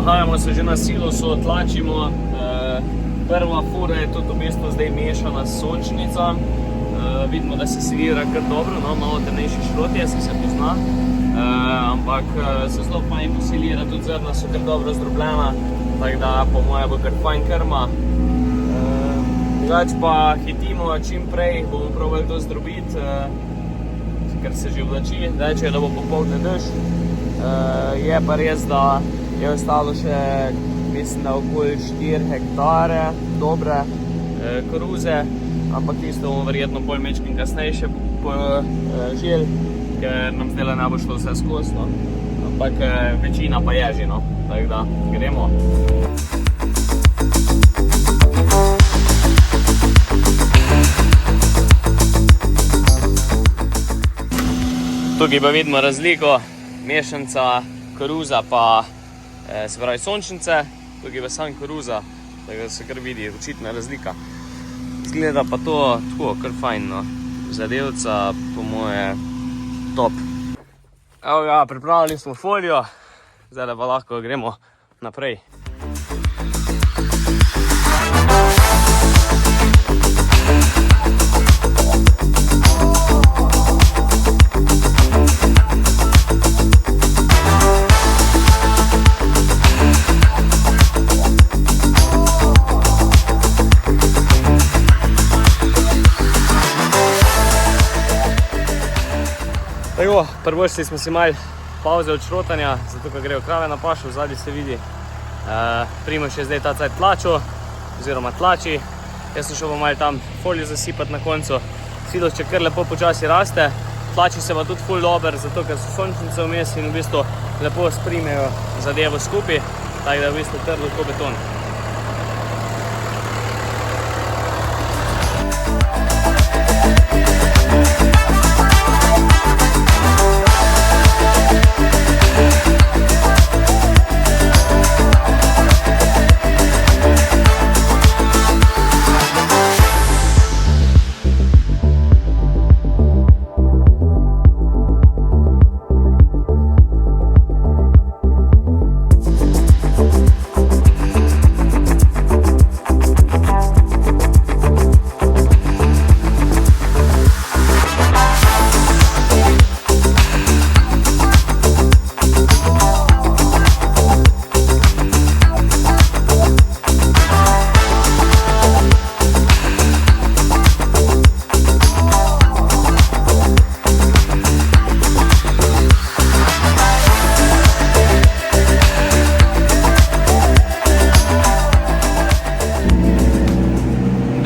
Nahajamo se že na silosu, tlačimo. Prva fura je tudi v bistvu zdaj mešana s sončnica. Vidimo, da se svira kar dobro, malo temnejši šrot je, se pozna. Ampak se zelo fajn posilira, tudi zrna so kar dobro zdrobljena, tako da po moje bo kar fajn krma. Drugače pa hitimo čim prej, bomo probali to zdrobiti, ker se že vlači, reče, da bo popoldne dež. Je pa res, da je ostalo še, mislim, da okoli 4 hektare dobre koruze, ampak tisto bomo verjetno bolj mečkim kasneje še poželi, ker nam zdaj ne bo šlo vse skozi, no. Ampak večina pa je že, no. Tako da gremo. Tukaj pa vidimo razliko, mešanca koruza pa se pravi sončnice, tukaj pa sam koruza, tako da se kar vidi očitna razlika. Izgleda pa to tako, kar fajn, no. Zadevca po moje top. Evo ga, pripravili smo folijo, zdaj pa lahko gremo naprej. Tako, prvošli smo si malo pauze od šrotanja, zato ker grejo krave na pašo, vzadnji se vidi. Primož je zdaj ta cajt tlačil, oziroma tlači. Jaz sem šel pa malo tam folijo zasipati na koncu. Silošče kar lepo počasi raste, tlači se pa tudi ful dober, zato ker so sončnice vmes in v bistvu lepo sprimejo zadevo skupaj, tako da je v bistvu trdo kot beton.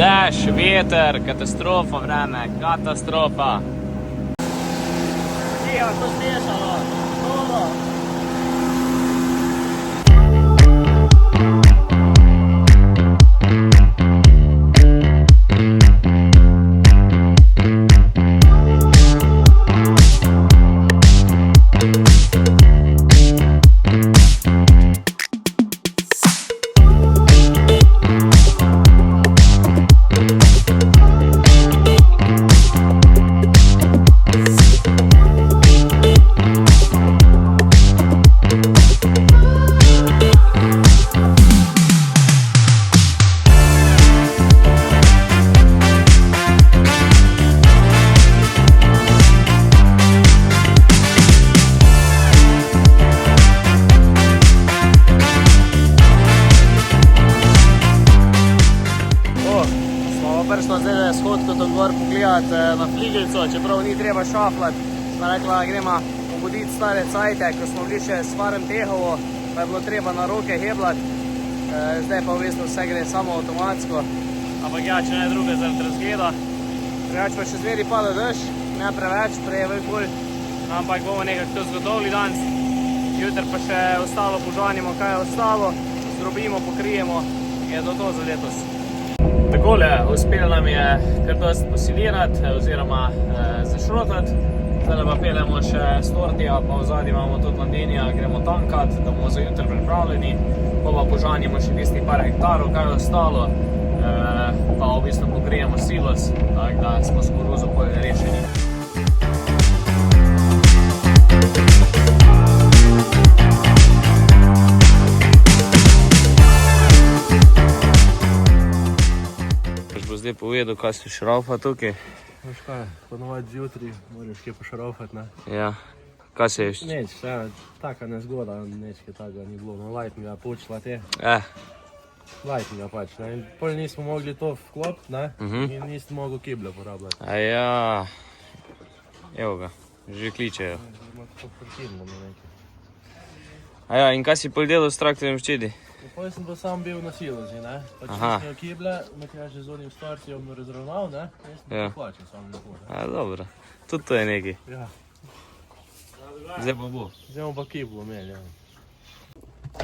Dež, veter, katastrofa vreme, katastrofa. Tiho, to smešalo, dobro. Prišla zdaj shodko to gor pogledati na fligelco, čeprav ni treba šafljati. Sva rekla, da gremo obuditi stare cajte, ko smo bili še s Farem Tehovo, pa je bilo treba na roke heblati. Zdaj pa v bistvu vse gre samo avtomatsko. Ampak ja, če ne druge zaradi razgleda. Drugače pa še zveri pada dež, ne preveč, prej je bolj, ampak bomo nekako to zgotovili danes. Jutri pa še ostalo požanimo, kaj je ostalo, zdrobimo, pokrijemo in je to za letos. Takole, uspelo nam je kar dosti posilirati oziroma zašrotati. Zdaj pa peljemo še Stortija, pa v zadnji imamo tudi Londinija, gremo tankat, da bomo za jutri pripravljeni. Pa požanjimo še tistih par hektarov, kaj je ostalo, pa v bistvu pokrijemo silos, tako da smo s koruzo rešeni. Zdaj povedal, kaj si šraufa tukaj. Veš kaj, ponovadi zjutri moraš kaj pošraufati, ne? Ja, kaj se ješ? Neč, taka nezgoda, nečke takega ni bilo, no lightninga počela te. Lightninga pač, ne? In pol nismo mogli to vklopiti, ne? In nismo mogli kible porabljati. Aja, evo ga, že kličejo. Ima tako prekinilo mi nekaj. Aja, in kaj si pol delal s traktorjem ščidi? Pol sem pa sam bil na silozi, ne? Pač nisnjo kible, Matjaž je z onim Stortijem razravnal, ne? Jaz sem pa plačal sam lepo, ne? A, dobro, tudi to je nekaj. Ja. Zdaj pa bo. Zdaj bomo pa kiblo imeli, ja.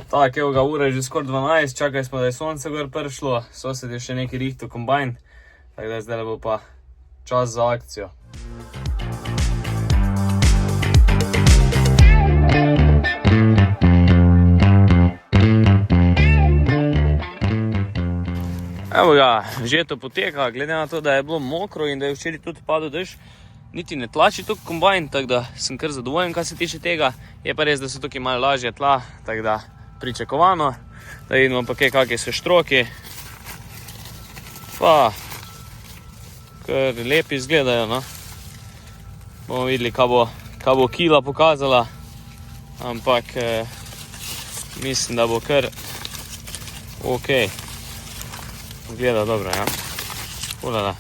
Tak, evo ga, ura je že skoraj 12, čakaj smo, da je sonce gor prišlo, sosed je še neki rihto kombajn, tako da zdaj bo pa čas za akcijo. Evo ga, žeto poteka, glede na to, da je bilo mokro in da je včeraj tudi padel dež, niti ne tlači tukaj kombajn, tako da sem kar zadovoljen, kar se tiče tega. Je pa res, da so tukaj malo lažje tla, tako da pričakovano. Da vidimo pa kakšne so štroki. Pa, kar lepi izgledajo, no. Bomo videli, kaj bo kila pokazala, ampak mislim, da bo kar ok. Gleda dobro, ja. Ulala.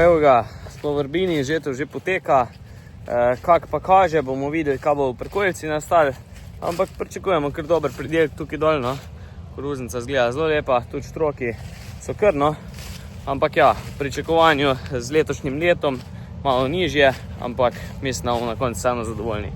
Evo ga, po vrbini žeto že poteka, kak pa kaže, bomo videli, kaj bo v prikolici nastalo, ampak pričakujemo kar dober pridelek tukaj dol, no. Koruznica zgleda zelo lepa, tudi štroki so kar, no. Ampak ja, v pričakovanju z letošnjim letom malo nižje, ampak mislim, da bomo na koncu vseeno zadovoljni.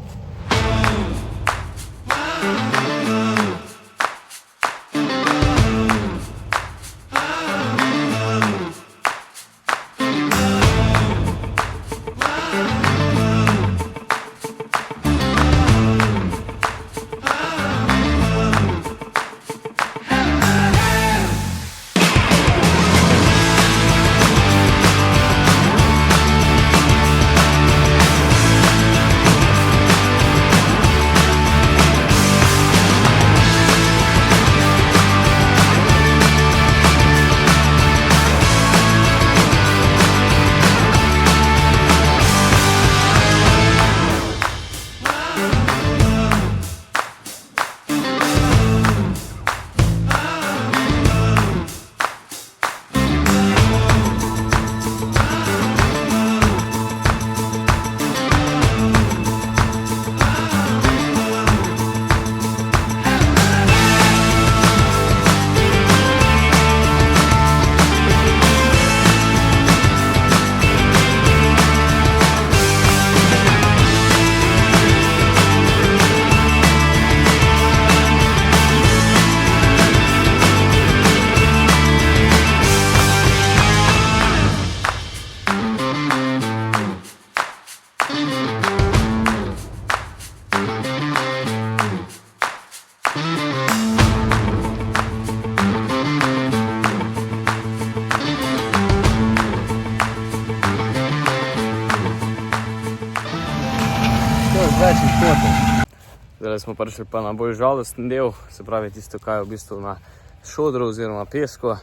Zdaj smo prišli pa na bolj žalosten del, se pravi tisto, kaj je v bistvu na šodru oziroma pesku.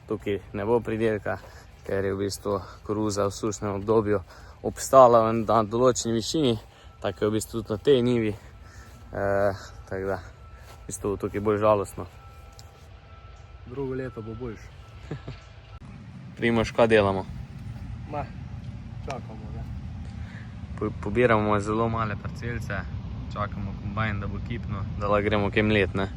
Tukaj ne bo pridelka, ker je v bistvu koruza v sušnem obdobju obstala na določeni višini, tako je v bistvu tudi na tej njivi. Tako da, v bistvu tukaj bolj žalostno. Drugo leto bo boljše. Primož, kaj delamo? Ma, čakamo, ne. Pobiramo zelo male parcelce, čakamo kombajn, da bo kipno, da lahko gremo kaj mlet, ne.